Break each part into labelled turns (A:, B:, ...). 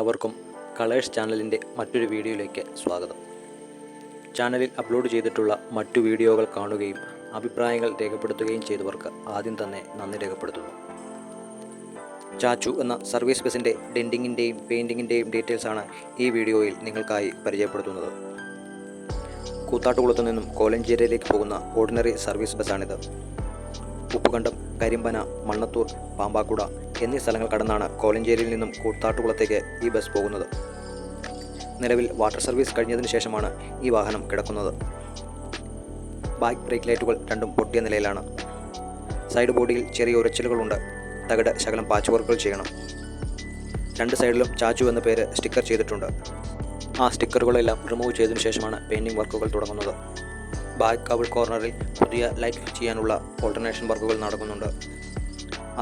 A: എല്ലാവർക്കും കളേഴ്സ് ചാനലിൻ്റെ മറ്റൊരു വീഡിയോയിലേക്ക് സ്വാഗതം. ചാനലിൽ അപ്ലോഡ് ചെയ്തിട്ടുള്ള മറ്റു വീഡിയോകൾ കാണുകയും അഭിപ്രായങ്ങൾ രേഖപ്പെടുത്തുകയും ചെയ്തവർക്ക് ആദ്യം തന്നെ നന്ദി രേഖപ്പെടുത്തുന്നു. ചാച്ചു എന്ന സർവീസ് ബസിൻ്റെ ഡെൻറ്റിങ്ങിൻ്റെയും പെയിൻറ്റിങ്ങിൻ്റെയും ഡീറ്റെയിൽസാണ് ഈ വീഡിയോയിൽ നിങ്ങൾക്കായി പരിചയപ്പെടുത്തുന്നത്. കൂത്താട്ടുകുളത്തു നിന്നും കോലഞ്ചേരിയിലേക്ക് പോകുന്ന ഓർഡിനറി സർവീസ് ബസ്സാണിത്. ഉപ്പുകണ്ടം, കരിമ്പന, മണ്ണത്തൂർ, പാമ്പാക്കുട എന്നീ സ്ഥലങ്ങൾ കടന്നാണ് കോലഞ്ചേരിയിൽ നിന്നും കൂത്താട്ടുകുളത്തേക്ക് ഈ ബസ് പോകുന്നത്. നിലവിൽ വാട്ടർ സർവീസ് കഴിഞ്ഞതിന് ശേഷമാണ് ഈ വാഹനം കിടക്കുന്നത്. ബാക്ക് ബ്രേക്ക് ലൈറ്റുകൾ രണ്ടും പൊട്ടിയ നിലയിലാണ്. സൈഡ് ബോഡിയിൽ ചെറിയ ഉരച്ചിലുകളുണ്ട്. തകിട് ശകലം പാച്ച് വർക്കുകൾ ചെയ്യണം. രണ്ട് സൈഡിലും ചാച്ചു എന്ന പേര് സ്റ്റിക്കർ ചെയ്തിട്ടുണ്ട്. ആ സ്റ്റിക്കറുകളെല്ലാം റിമൂവ് ചെയ്തതിനു ശേഷമാണ് പെയിൻറ്റിംഗ് വർക്കുകൾ തുടങ്ങുന്നത്. ബാക്ക് കവിൾ കോർണറിൽ പുതിയ ലൈറ്റ് ഫിറ്റ് ചെയ്യാനുള്ള ഓൾട്ടർനേഷൻ വർക്കുകൾ നടക്കുന്നുണ്ട്.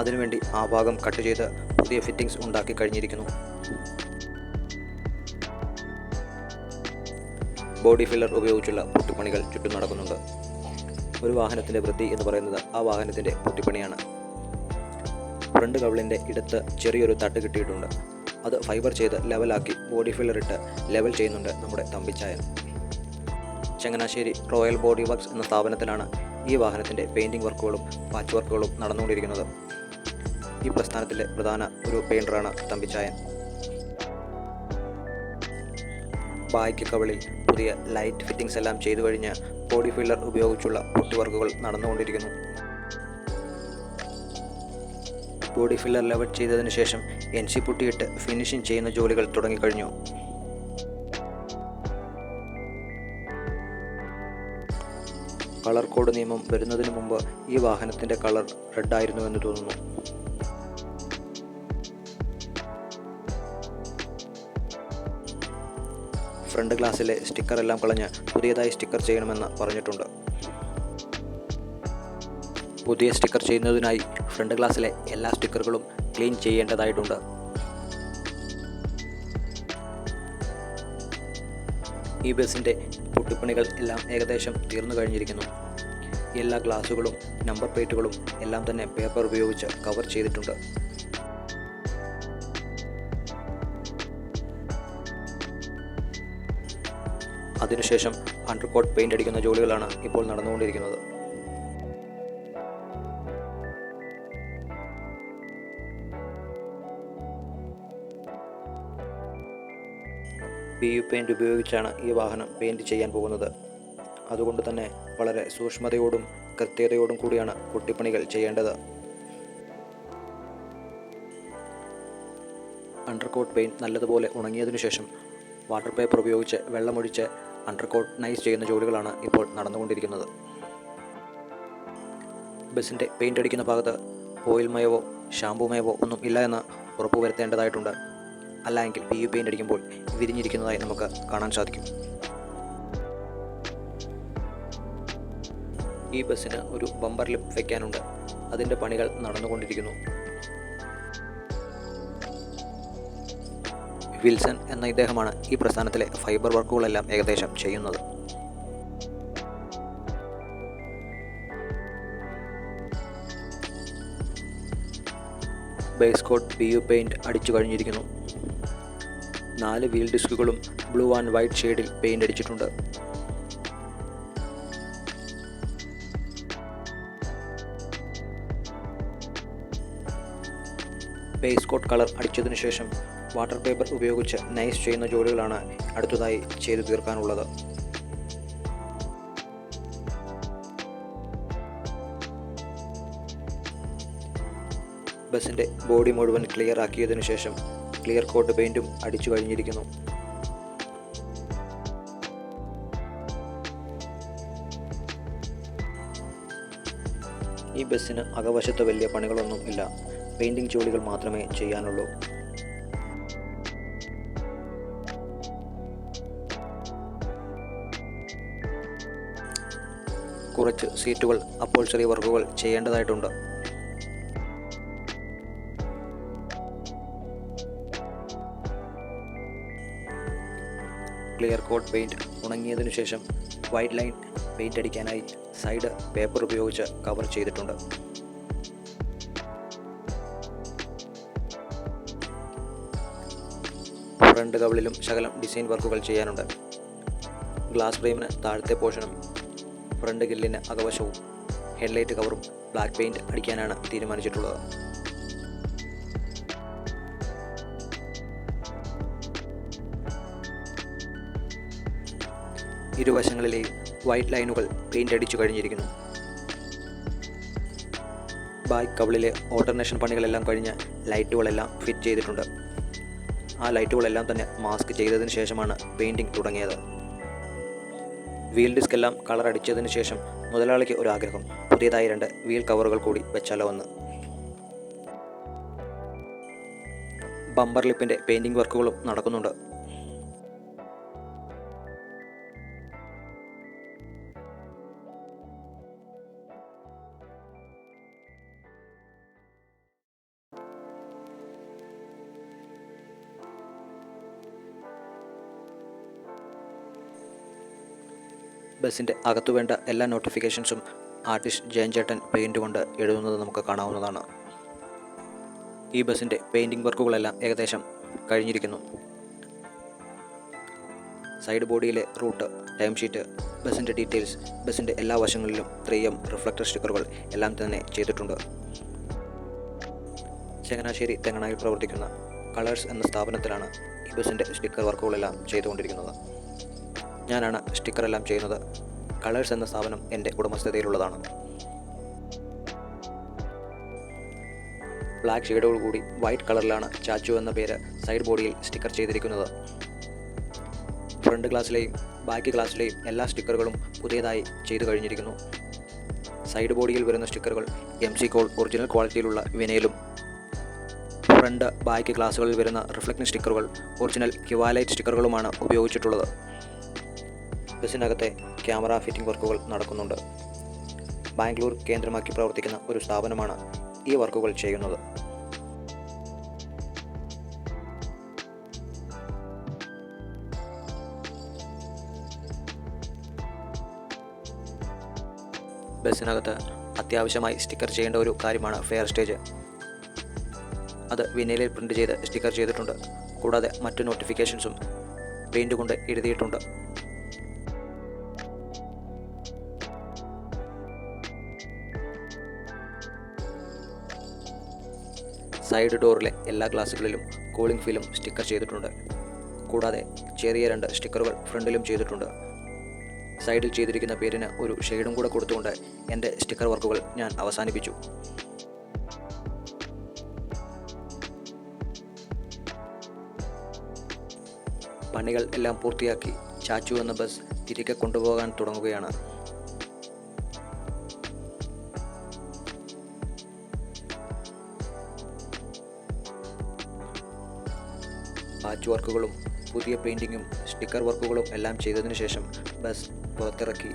A: അതിനുവേണ്ടി ആ ഭാഗം കട്ട് ചെയ്ത് പുതിയ ഫിറ്റിംഗ്സ് ഉണ്ടാക്കി കഴിഞ്ഞിരിക്കുന്നു. ബോഡി ഫില്ലർ ഉപയോഗിച്ചുള്ള പുട്ടിപ്പണികൾ ചുറ്റും നടക്കുന്നുണ്ട്. ഒരു വാഹനത്തിൻ്റെ വൃത്തി എന്ന് പറയുന്നത് ആ വാഹനത്തിൻ്റെ പുട്ടിപ്പണിയാണ്. ഫ്രണ്ട് കവിളിൻ്റെ ഇടത്ത് ചെറിയൊരു തട്ട് കിട്ടിയിട്ടുണ്ട്. അത് ഫൈബർ ചെയ്ത് ലെവലാക്കി ബോഡി ഫില്ലർ ഇട്ട് ലെവൽ ചെയ്യുന്നുണ്ട് നമ്മുടെ Thampichayan. Changanassery royal body works എന്ന സ്ഥാപനത്തിലാണ് ഈ വാഹനത്തിൻ്റെ പെയിൻറ്റിംഗ് വർക്കുകളും പാച്ച് വർക്കുകളും നടന്നുകൊണ്ടിരിക്കുന്നത്. ഈ പ്രസ്ഥാനത്തിലെ പ്രധാന ഒരു പെയിൻറ്ററാണ് തമ്പിച്ചായൻ. ബാക്ക് കവിളിൽ പുതിയ ലൈറ്റ് ഫിറ്റിംഗ്സ് എല്ലാം ചെയ്തു കഴിഞ്ഞ് ബോഡി ഫില്ലർ ഉപയോഗിച്ചുള്ള പുട്ടി വർക്കുകൾ നടന്നുകൊണ്ടിരിക്കുന്നു. ബോഡി ഫില്ലർ ലെവൽ ചെയ്തതിന് ശേഷം NC പുട്ടിയിട്ട് ഫിനിഷിംഗ് ചെയ്യുന്ന ജോലികൾ തുടങ്ങിക്കഴിഞ്ഞു. കളർ കോഡ് നിയമം വരുന്നതിന് മുമ്പ് ഈ വാഹനത്തിൻ്റെ കളർ റെഡ് ആയിരുന്നുവെന്ന് തോന്നുന്നു. ഫ്രണ്ട് ഗ്ലാസ്സിലെ സ്റ്റിക്കർ എല്ലാം കളഞ്ഞ് പുതിയതായി സ്റ്റിക്കർ ചെയ്യണമെന്ന് പറഞ്ഞിട്ടുണ്ട്. പുതിയ സ്റ്റിക്കർ ചെയ്യുന്നതിനായി ഫ്രണ്ട് ഗ്ലാസ്സിലെ എല്ലാ സ്റ്റിക്കറുകളും ക്ലീൻ ചെയ്യേണ്ടതായിട്ടുണ്ട്. ഈ ബസിൻ്റെ പുട്ടിപ്പണികൾ എല്ലാം ഏകദേശം തീർന്നു കഴിഞ്ഞിരിക്കുന്നു. എല്ലാ ഗ്ലാസുകളും നമ്പർ പ്ലേറ്റുകളും എല്ലാം തന്നെ പേപ്പർ ഉപയോഗിച്ച് കവർ ചെയ്തിട്ടുണ്ട്. അതിനുശേഷം അണ്ടർകോട്ട് പെയിൻ്റ് അടിക്കുന്ന ജോലികളാണ് ഇപ്പോൾ നടന്നുകൊണ്ടിരിക്കുന്നത്. PU പെയിൻറ് ഉപയോഗിച്ചാണ് ഈ വാഹനം പെയിൻറ് ചെയ്യാൻ പോകുന്നത്. അതുകൊണ്ട് തന്നെ വളരെ സൂക്ഷ്മതയോടും കൃത്യതയോടും കൂടിയാണ് പുട്ടിപ്പണികൾ ചെയ്യേണ്ടത്. അണ്ടർകോട്ട് പെയിൻറ് നല്ലതുപോലെ ഉണങ്ങിയതിനു ശേഷം വാട്ടർ പേപ്പർ ഉപയോഗിച്ച് വെള്ളമൊഴിച്ച് അണ്ടർകോട്ട് നൈസ് ചെയ്യുന്ന ജോലികളാണ് ഇപ്പോൾ നടന്നുകൊണ്ടിരിക്കുന്നത്. ബസിൻ്റെ പെയിൻ്റ് അടിക്കുന്ന ഭാഗത്ത് ഓയിൽ മയമോ ഷാമ്പൂ മയമോ ഒന്നും ഇല്ല എന്ന് ഉറപ്പുവരുത്തേണ്ടതായിട്ടുണ്ട്. അല്ലെങ്കിൽ PU പെയിൻ്റ് അടിക്കുമ്പോൾ വിരിഞ്ഞിരിക്കുന്നതായി നമുക്ക് കാണാൻ സാധിക്കും. ഈ ബസ്സിന് ഒരു ബമ്പർ ലിപ്പ് വയ്ക്കാനുണ്ട്. അതിൻ്റെ പണികൾ നടന്നുകൊണ്ടിരിക്കുന്നു. വിൽസൺ എന്ന ഇദ്ദേഹമാണ് ഈ പ്രസ്ഥാനത്തിലെ ഫൈബർ വർക്കുകളെല്ലാം ഏകദേശം ചെയ്യുന്നത്. ബേസ് കോട്ട് PU പെയിൻറ് അടിച്ചു കഴിഞ്ഞിരിക്കുന്നു. 4 വീൽ ഡിസ്കുകളും ബ്ലൂ ആൻഡ് വൈറ്റ് ഷെയ്ഡിൽ പെയിൻ്റ് അടിച്ചിട്ടുണ്ട്. ബേസ് കോട്ട് കളർ അടിച്ചതിനു ശേഷം വാട്ടർ പേപ്പർ ഉപയോഗിച്ച് നൈസ് ചെയ്യുന്ന ജോലികളാണ് അടുത്തതായി ചെയ്തു തീർക്കാനുള്ളത്. ബസിൻ്റെ ബോഡി മുഴുവൻ ക്ലിയർ ആക്കിയതിനു ശേഷം ക്ലിയർ കോട്ട് പെയിൻറ്റും അടിച്ചു കഴിഞ്ഞിരിക്കുന്നു. ഈ ബസ്സിന് അകവശത്ത് വലിയ പണികളൊന്നും ഇല്ല. പെയിൻറ്റിംഗ് ജോലികൾ മാത്രമേ ചെയ്യാനുള്ളൂ. കുറച്ച് സീറ്റുകൾ അപ്പോൾസറി വർക്കുകൾ ചെയ്യേണ്ടതായിട്ടുണ്ട്. ക്ലിയർ കോട്ട് പെയിൻറ് ഉണങ്ങിയതിനു ശേഷം വൈറ്റ് ലൈൻ പെയിൻ്റ് അടിക്കാനായി സൈഡ് പേപ്പർ ഉപയോഗിച്ച് കവർ ചെയ്തിട്ടുണ്ട്. ഫ്രണ്ട് കവിളിലും ശകലം ഡിസൈൻ വർക്കുകൾ ചെയ്യാനുണ്ട്. ഗ്ലാസ് ഫ്രെയിമിന് താഴത്തെ പോർഷനും ഫ്രണ്ട് ഗ്രില്ലിന് അകവശവും ഹെഡ്ലൈറ്റ് കവറും ബ്ലാക്ക് പെയിൻറ് അടിക്കാനാണ് തീരുമാനിച്ചിട്ടുള്ളത്. ഇരുവശങ്ങളിലെയും വൈറ്റ് ലൈനുകൾ പെയിൻ്റ് അടിച്ചു കഴിഞ്ഞിരിക്കുന്നു. ബാക്ക് കവിളിലെ ഓൾട്ടർനേഷൻ പണികളെല്ലാം കഴിഞ്ഞ് ലൈറ്റുകളെല്ലാം ഫിറ്റ് ചെയ്തിട്ടുണ്ട്. ആ ലൈറ്റുകളെല്ലാം തന്നെ മാസ്ക് ചെയ്തതിന് ശേഷമാണ് പെയിൻറ്റിംഗ് തുടങ്ങിയത്. വീൽ ഡിസ്ക് എല്ലാം കളർ അടിച്ചതിന് ശേഷം മുതലാളിക്ക് ഒരു ആഗ്രഹം, പുതിയതായി 2 വീൽ കവറുകൾ കൂടി വെച്ചാലോ എന്ന്. ബമ്പർ ലിപ്പിൻ്റെ പെയിൻറ്റിംഗ് വർക്കുകളും നടക്കുന്നുണ്ട്. ബസ്സിൻ്റെ അകത്തു വേണ്ട എല്ലാ നോട്ടിഫിക്കേഷൻസും ആർട്ടിസ്റ്റ് ജയൻ ചേട്ടൻ പെയിൻറ് കൊണ്ട് എഴുതുന്നത് നമുക്ക് കാണാവുന്നതാണ്. ഈ ബസ്സിൻ്റെ പെയിൻറ്റിംഗ് വർക്കുകളെല്ലാം ഏകദേശം കഴിഞ്ഞിരിക്കുന്നു. സൈഡ് ബോഡിയിലെ റൂട്ട്, ടൈം ഷീറ്റ്, ബസ്സിൻ്റെ ഡീറ്റെയിൽസ്, ബസ്സിൻ്റെ എല്ലാ വശങ്ങളിലും 3M റിഫ്ലക്ടർ സ്റ്റിക്കറുകൾ എല്ലാം തന്നെ ചെയ്തിട്ടുണ്ട്. ചങ്ങനാശ്ശേരി തെങ്ങണായിൽ പ്രവർത്തിക്കുന്ന കളേഴ്സ് എന്ന സ്ഥാപനത്തിലാണ് ഈ ബസ്സിൻ്റെ സ്റ്റിക്കർ വർക്കുകളെല്ലാം ചെയ്തുകൊണ്ടിരിക്കുന്നത്. ഞാനാണ് സ്റ്റിക്കറെല്ലാം ചെയ്യുന്നത്. കളേഴ്സ് എന്ന സ്ഥാപനം എൻ്റെ ഉടമസ്ഥതയിലുള്ളതാണ്. ബ്ലാക്ക് ഷെയ്ഡോടുകൂടി വൈറ്റ് കളറിലാണ് ചാച്ചു എന്ന പേര് സൈഡ് ബോഡിയിൽ സ്റ്റിക്കർ ചെയ്തിരിക്കുന്നത്. ഫ്രണ്ട് ഗ്ലാസ്സിലെയും ബാക്ക് ഗ്ലാസ്സിലെയും എല്ലാ സ്റ്റിക്കറുകളും പുതിയതായി ചെയ്തു കഴിഞ്ഞിരിക്കുന്നു. സൈഡ് ബോഡിയിൽ വരുന്ന സ്റ്റിക്കറുകൾ MC കോൾ ഒറിജിനൽ ക്വാളിറ്റിയിലുള്ള വിനയിലും, ഫ്രണ്ട് ബാക്ക് ഗ്ലാസുകളിൽ വരുന്ന റിഫ്ലക്റ്റിംഗ് സ്റ്റിക്കറുകൾ ഒറിജിനൽ ക്യുവാലൈറ്റ് സ്റ്റിക്കറുകളുമാണ് ഉപയോഗിച്ചിട്ടുള്ളത്. ബസ്സിനകത്തെ ക്യാമറ ഫിറ്റിംഗ് വർക്കുകൾ നടക്കുന്നുണ്ട്. ബാംഗ്ലൂർ കേന്ദ്രമാക്കി പ്രവർത്തിക്കുന്ന ഒരു സ്ഥാപനമാണ് ഈ വർക്കുകൾ ചെയ്യുന്നത്. ബസ്സിനകത്ത് അത്യാവശ്യമായി സ്റ്റിക്കർ ചെയ്യേണ്ട ഒരു കാര്യമാണ് ഫെയർ സ്റ്റേജ്. അത് വിനയിലിൽ പ്രിൻ്റ് ചെയ്ത് സ്റ്റിക്കർ ചെയ്തിട്ടുണ്ട്. കൂടാതെ മറ്റു നോട്ടിഫിക്കേഷൻസും പെയിൻറ് കൊണ്ട് എഴുതിയിട്ടുണ്ട്. സൈഡ് ഡോറിലെ എല്ലാ ഗ്ലാസുകളിലും കൂളിംഗ് ഫിലും സ്റ്റിക്കർ ചെയ്തിട്ടുണ്ട്. കൂടാതെ ചെറിയ 2 സ്റ്റിക്കറുകൾ ഫ്രണ്ടിലും ചെയ്തിട്ടുണ്ട്. സൈഡിൽ ചെയ്തിരിക്കുന്ന പേരിന് ഒരു ഷെയ്ഡും കൂടെ കൊടുത്തുകൊണ്ട് എൻ്റെ സ്റ്റിക്കർ വർക്കുകൾ ഞാൻ അവസാനിപ്പിച്ചു. പണികൾ എല്ലാം പൂർത്തിയാക്കി ചാച്ചു എന്ന ബസ് തിരികെ കൊണ്ടുപോകാൻ തുടങ്ങുകയാണ്. പാച്ച് വർക്കുകളും പുതിയ പെയിൻറ്റിങ്ങും സ്റ്റിക്കർ വർക്കുകളും എല്ലാം ചെയ്തതിനു ശേഷം ബസ് പുറത്തിറക്കി